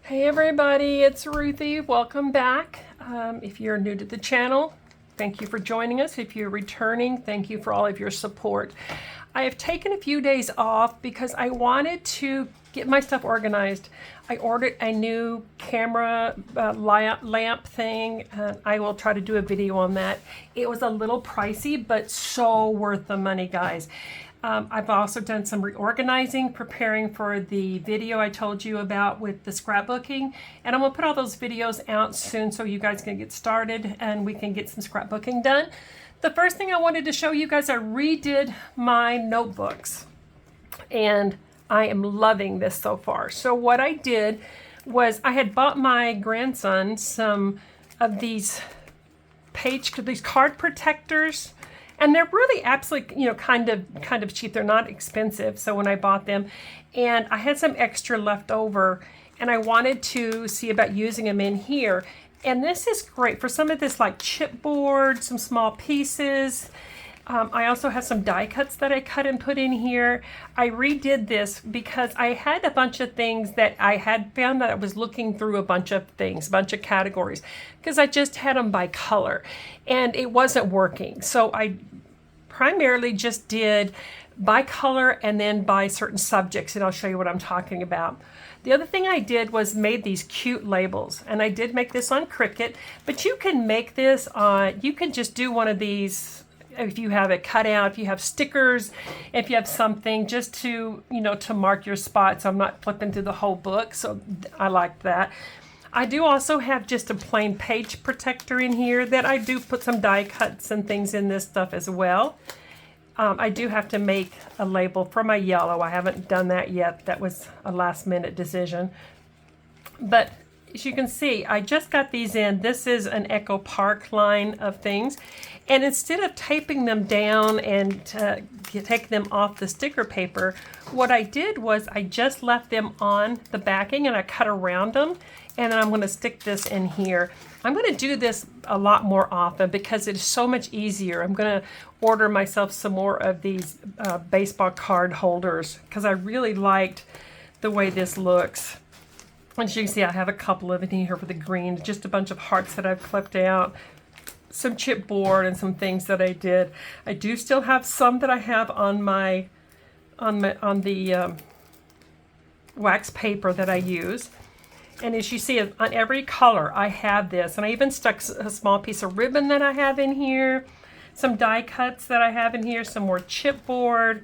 Hey everybody, it's Ruthie. Welcome back. If you're new to the channel, thank you for joining us. If you're returning, thank you for all of your support. I have taken a few days off because I wanted to get my stuff organized. I ordered a new camera lamp thing. I will try to do a video on that. It was a little pricey, but so worth the money, guys. I've also done some reorganizing, preparing for the video I told you about with the scrapbooking. And I'm gonna put all those videos out soon so you guys can get started and we can get some scrapbooking done. The first thing I wanted to show you guys, I redid my notebooks. And I am loving this so far. So what I did was I had bought my grandson some of these card protectors. And they're really absolutely, kind of cheap. They're not expensive. So when I bought them, and I had some extra left over, and I wanted to see about using them in here. And this is great for some of this like chipboard, some small pieces. I also have some die cuts that I cut and put in here. I redid this because I had a bunch of things that I had found that I was looking through a bunch of things, a bunch of categories, because I just had them by color and it wasn't working. So I primarily just did by color and then by certain subjects, and I'll show you what I'm talking about. The other thing I did was made these cute labels, and I did make this on Cricut, but you can make this on, you can just do one of these if you have it cut out, if you have stickers, if you have something just to, to mark your spot. So I'm not flipping through the whole book. So I like that. I do also have just a plain page protector in here that I do put some die cuts and things in this stuff as well. I do have to make a label for my yellow. I haven't done that yet. That was a last minute decision. But as you can see, I just got these in. This is an Echo Park line of things. And instead of taping them down and take them off the sticker paper, what I did was I just left them on the backing and I cut around them. And then I'm going to stick this in here. I'm going to do this a lot more often because it's so much easier. I'm going to order myself some more of these baseball card holders because I really liked the way this looks. As you can see, I have a couple of it in here for the green, just a bunch of hearts that I've clipped out, some chipboard and some things that I did. I do still have some that I have on the wax paper that I use. And as you see, on every color, I have this. And I even stuck a small piece of ribbon that I have in here, some die cuts that I have in here, some more chipboard.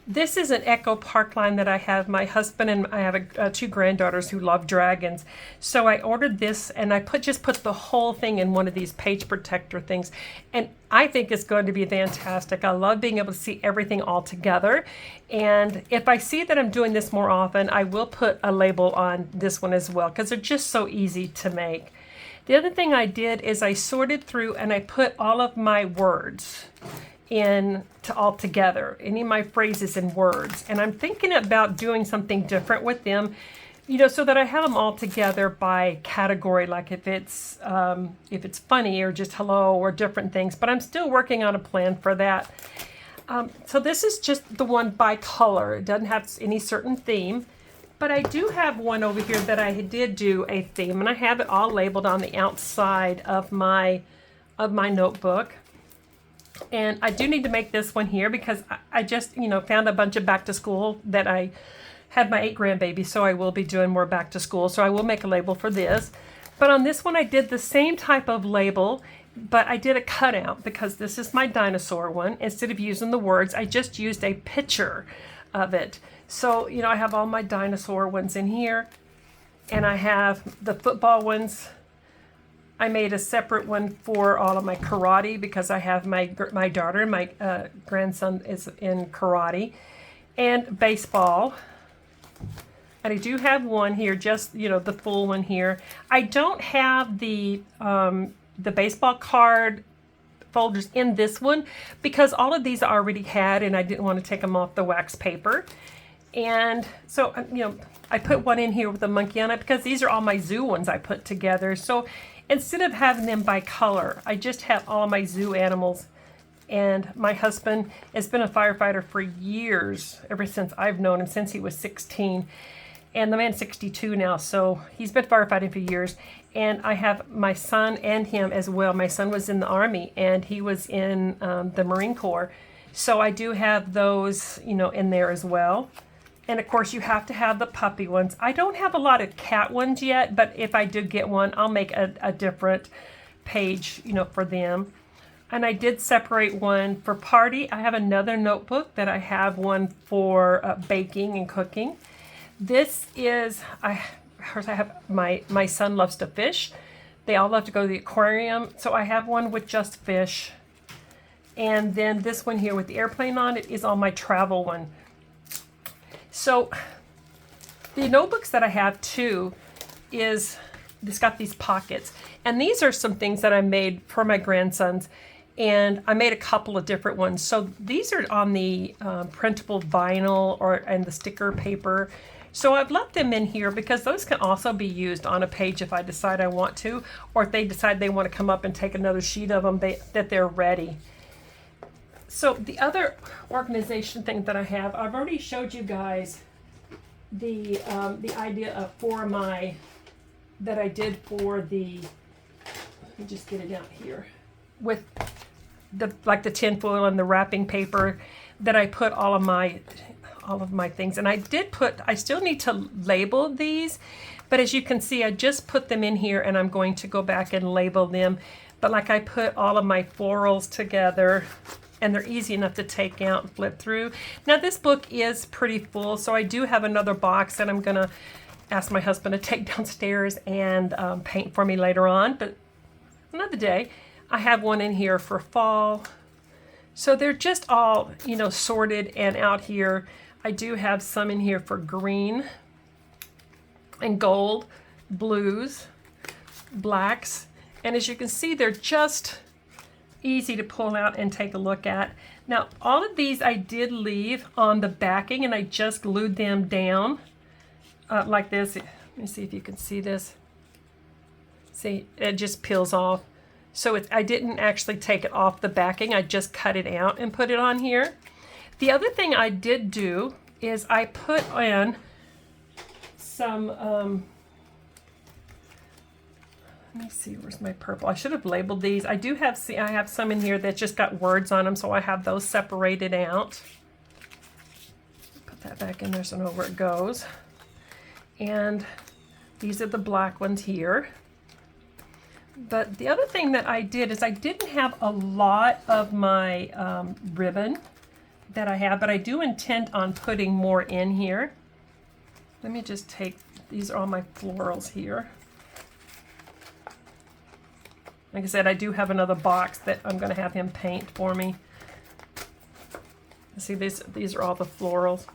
This is an Echo Park line that I have. My husband and I have two granddaughters who love dragons. So I ordered this and I just put the whole thing in one of these page protector things. And I think it's going to be fantastic. I love being able to see everything all together. And if I see that I'm doing this more often, I will put a label on this one as well because they're just so easy to make. The other thing I did is I sorted through and I put all of my words all together, any of my phrases and words. And I'm thinking about doing something different with them, so that I have them all together by category, like if it's funny or just hello or different things, but I'm still working on a plan for that. So this is just the one by color. It doesn't have any certain theme, but I do have one over here that I did do a theme, and I have it all labeled on the outside of my notebook. And I do need to make this one here because I just, found a bunch of back to school that I had my 8 grandbabies, so I will be doing more back to school. So I will make a label for this. But on this one, I did the same type of label, but I did a cutout because this is my dinosaur one. Instead of using the words, I just used a picture of it. So, I have all my dinosaur ones in here, and I have the football ones. I made a separate one for all of my karate because I have my daughter and my grandson is in karate, and baseball. And I do have one here, just the full one here. I don't have the baseball card folders in this one because all of these I already had, and I didn't want to take them off the wax paper. And so I put one in here with a monkey on it because these are all my zoo ones I put together. So instead of having them by color, I just have all my zoo animals. And my husband has been a firefighter for years, ever since I've known him, since he was 16. And the man's 62 now, so he's been firefighting for years. And I have my son and him as well. My son was in the Army, and he was in the Marine Corps. So I do have those, you know, in there as well. And of course, you have to have the puppy ones. I don't have a lot of cat ones yet, but if I do get one, I'll make a different page, you know, for them. And I did separate one for party. I have another notebook that I have one for baking and cooking. This is, I have, my son loves to fish. They all love to go to the aquarium. So I have one with just fish. And then this one here with the airplane on it is on my travel one. So the notebooks that I have too is, it's got these pockets. And these are some things that I made for my grandsons. And I made a couple of different ones. So these are on the printable vinyl and the sticker paper. So I've left them in here because those can also be used on a page if I decide I want to, or if they decide they want to come up and take another sheet of them, that they're ready. So the other organization thing that I have, I've already showed you guys the idea of that I did for the, let me just get it out here, with the tin foil and the wrapping paper that I put all of my things. And I still need to label these, but as you can see, I just put them in here and I'm going to go back and label them. But like I put all of my florals together and they're easy enough to take out and flip through. Now this book is pretty full, so I do have another box that I'm gonna ask my husband to take downstairs and paint for me later on, but another day. I have one in here for fall. So they're just all, you know, sorted and out here. I do have some in here for green and gold, blues, blacks. And as you can see, they're just easy to pull out and take a look at. Now, all of these I did leave on the backing and I just glued them down like this. Let me see if you can see this. See, it just peels off. So I didn't actually take it off the backing. I just cut it out and put it on here. The other thing I did do is I put in some, let me see, where's my purple? I should have labeled these. I do have, see, I have some in here that just got words on them, so I have those separated out. Put that back in there so I know where it goes. And these are the black ones here. But the other thing that I did is I didn't have a lot of my ribbon that I have, but I do intend on putting more in here. Let me just take, these are all my florals here. Like I said, I do have another box that I'm going to have him paint for me. See, these are all the florals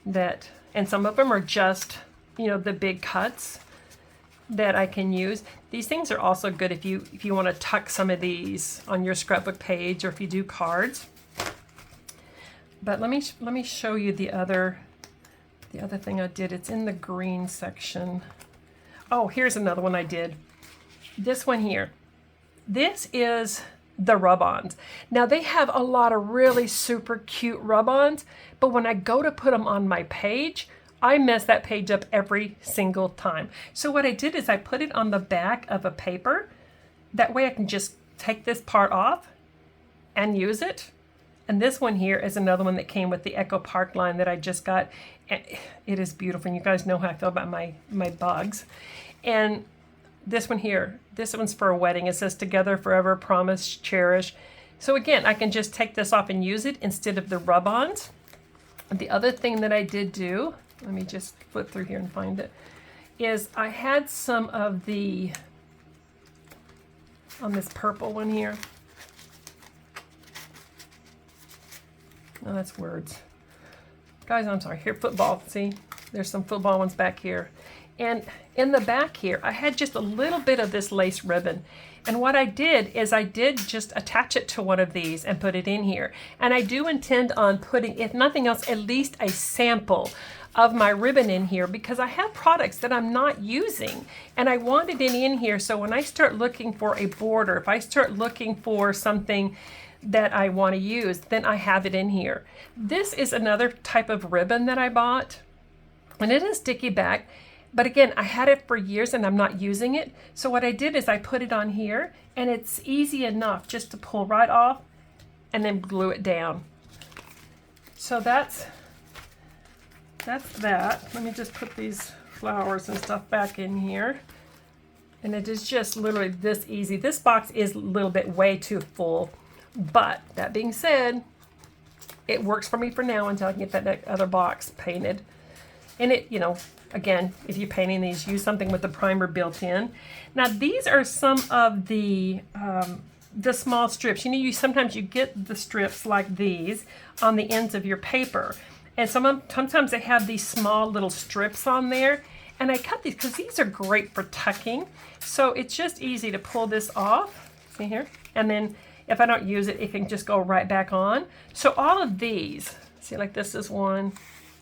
that, and some of them are just, you know, the big cuts that I can use. These things are also good if you want to tuck some of these on your scrapbook page or if you do cards. But let me show you the other thing I did. It's in the green section. Oh, here's another one I did. This one here. This is the rub-ons. Now they have a lot of really super cute rub-ons, but when I go to put them on my page, I mess that page up every single time. So what I did is I put it on the back of a paper. That way I can just take this part off and use it. And this one here is another one that came with the Echo Park line that I just got. It is beautiful. And you guys know how I feel about my bugs. And this one here, this one's for a wedding. It says together forever, promise, cherish. So again, I can just take this off and use it instead of the rub-ons. The other thing that I did do, let me just flip through here and find it, is I had some of the, on this purple one here. Oh, that's words. Guys, I'm sorry. Here, football. See, there's some football ones back here. And in the back here, I had just a little bit of this lace ribbon. And what I did is I did just attach it to one of these and put it in here. And I do intend on putting, if nothing else, at least a sample of my ribbon in here because I have products that I'm not using and I wanted it in here. So when I start looking for a border, if I start looking for something that I want to use, then I have it in here. This is another type of ribbon that I bought. And it is sticky back. But again, I had it for years and I'm not using it. So what I did is I put it on here, and it's easy enough just to pull right off and then glue it down. So that's that. Let me just put these flowers and stuff back in here. And it is just literally this easy. This box is a little bit way too full. But that being said, it works for me for now until I can get that other box painted. And it, you know, again, if you're painting these, use something with the primer built in. Now these are some of the small strips. You know, sometimes you get the strips like these on the ends of your paper. And sometimes they have these small little strips on there. And I cut these because these are great for tucking. So it's just easy to pull this off. See here? And then if I don't use it, it can just go right back on. So all of these, see, like this is one.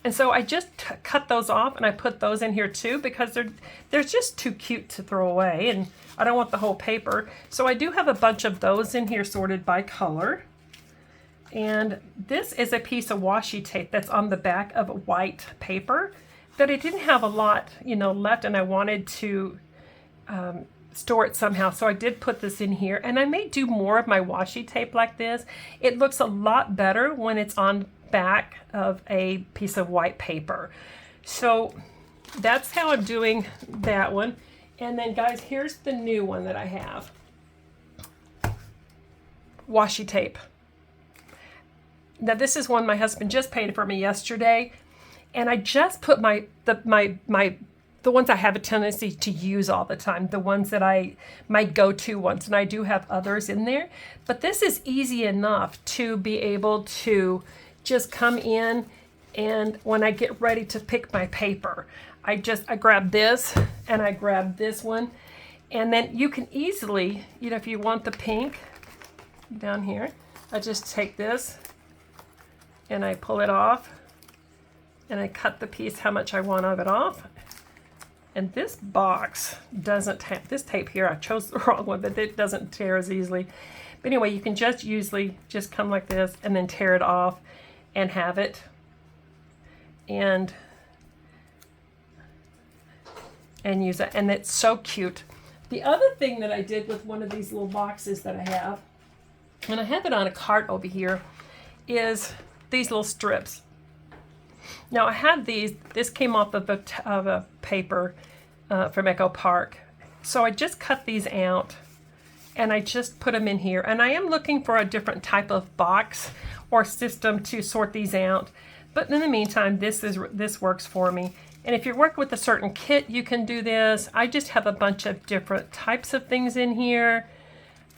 And so I just cut those off, and I put those in here too because they're just too cute to throw away, and I don't want the whole paper. So I do have a bunch of those in here sorted by color. And this is a piece of washi tape that's on the back of a white paper that I didn't have a lot, you know, left, and I wanted to store it somehow. So I did put this in here, and I may do more of my washi tape like this. It looks a lot better when it's on back of a piece of white paper. So that's how I'm doing that one. And then guys, here's the new one that I have. Washi tape. Now this is one my husband just painted for me yesterday, and I just put the ones I have a tendency to use all the time, the ones that my go-to ones, and I do have others in there. But this is easy enough to be able to just come in, and when I get ready to pick my paper, I grab this and I grab this one, and then you can easily, you know, if you want the pink down here, I just take this and I pull it off, and I cut the piece how much I want of it off. And this box doesn't have this tape here. I chose the wrong one, but it doesn't tear as easily. But anyway, you can just usually just come like this and then tear it off and have it, and use it. And it's so cute. The other thing that I did with one of these little boxes that I have, and I have it on a cart over here, is these little strips. Now I have these, this came off of a paper from Echo Park. So I just cut these out and I just put them in here. And I am looking for a different type of box or system to sort these out. But in the meantime, this works for me. And if you're working with a certain kit, you can do this. I just have a bunch of different types of things in here.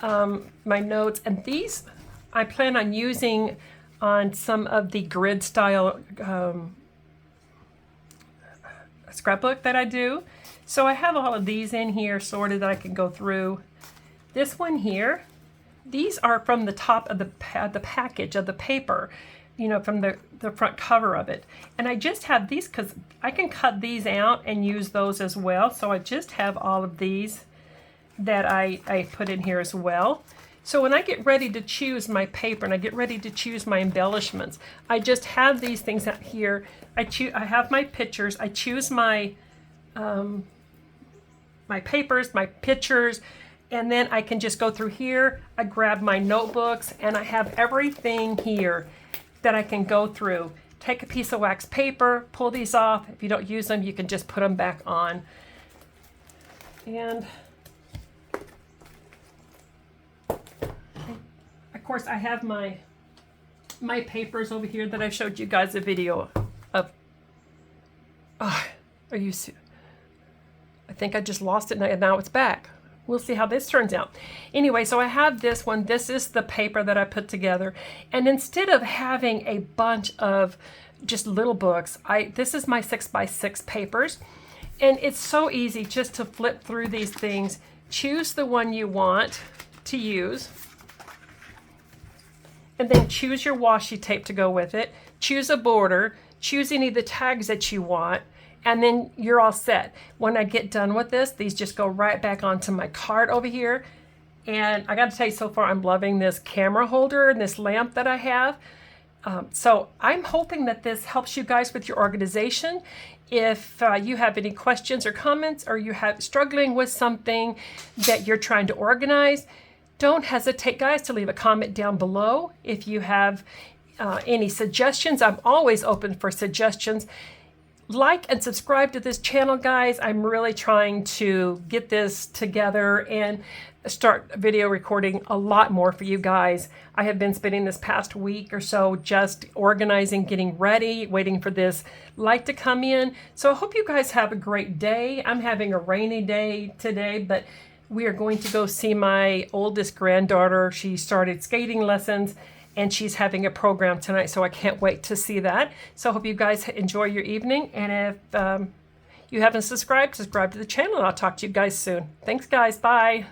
My notes, and these I plan on using on some of the grid style scrapbook that I do. So I have all of these in here sorted that I can go through. This one here, these are from the top of the package of the paper, you know, from the front cover of it. And I just have these because I can cut these out and use those as well. So I just have all of these that I put in here as well. So when I get ready to choose my paper and I get ready to choose my embellishments, I just have these things out here. I have my pictures. I choose my my papers, my pictures, and then I can just go through here. I grab my notebooks, and I have everything here that I can go through. Take a piece of wax paper, pull these off. If you don't use them, you can just put them back on. And of course, I have my papers over here that I showed you guys a video of. Oh, are you serious? I think I just lost it and now it's back. We'll see how this turns out. Anyway, so I have this one. This is the paper that I put together. And instead of having a bunch of just little books, this is my 6x6 papers. And it's so easy just to flip through these things. Choose the one you want to use. And then choose your washi tape to go with it. Choose a border. Choose any of the tags that you want. And then you're all set. When I get done with this, these just go right back onto my cart over here. And I got to tell you, so far I'm loving this camera holder and this lamp that I have. So I'm hoping that this helps you guys with your organization. If you have any questions or comments, or you have struggling with something that you're trying to organize, don't hesitate, guys, to leave a comment down below. If you have any suggestions, I'm always open for suggestions. Like and subscribe to this channel, guys. I'm really trying to get this together and start video recording a lot more for you guys. I have been spending this past week or so just organizing, getting ready, waiting for this light to come in. So I hope you guys have a great day. I'm having a rainy day today, but we are going to go see my oldest granddaughter. She started skating lessons, and she's having a program tonight, so I can't wait to see that. So I hope you guys enjoy your evening, and if you haven't subscribed, subscribe to the channel, and I'll talk to you guys soon. Thanks, guys. Bye.